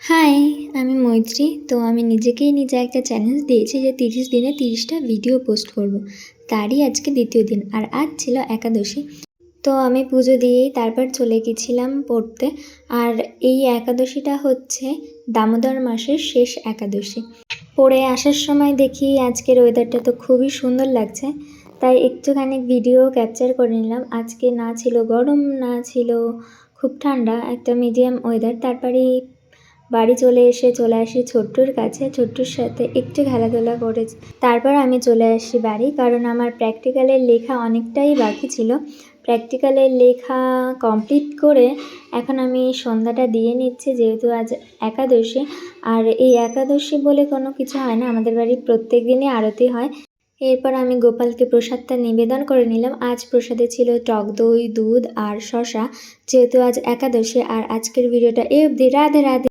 High, আমি মৈত্রী। তো আমি নিজেকেই নিজে একটা চ্যালেঞ্জ দিয়েছি যে ৩০ দিনে ৩০টা ভিডিও পোস্ট করব। তারই আজকে দ্বিতীয় দিন আর আজ ছিল একাদশী। তো আমি পুজো দিয়েই তারপর চলে গেছিলাম পড়তে। আর এই একাদশীটা হচ্ছে দামোদর মাসের শেষ একাদশী। পড়ে আসার সময় দেখি আজকের ওয়েদারটা তো খুবই সুন্দর লাগছে, তাই একটুখানি ভিডিও ক্যাপচার করে নিলাম। আজকে না ছিল গরম, না ছিল খুব ঠান্ডা, একটা মিডিয়াম ওয়েদার। তারপরে বাড়ি চলে আসি ছোট্টুর কাছে। ছোট্টুর সাথে একটু খেলাধুলা করে তারপর আমি চলে আসি বাড়ি, কারণ আমার প্র্যাকটিক্যালের লেখা অনেকটাই বাকি ছিল। প্র্যাকটিক্যালের লেখা কমপ্লিট করে এখন আমি সন্ধ্যাটা দিয়ে নিচ্ছি, যেহেতু আজ একাদশী। আর এই একাদশী বলে কোনো কিছু হয় না, আমাদের বাড়ির প্রত্যেক দিনই আরতি হয়। এরপর আমি গোপালকে প্রসাদটা নিবেদন করে নিলাম। আজ প্রসাদে ছিল টক দই, দুধ আর শশা, যেহেতু আজ একাদশী। আর আজকের ভিডিওটা এই অবধি। রাধে রাধে।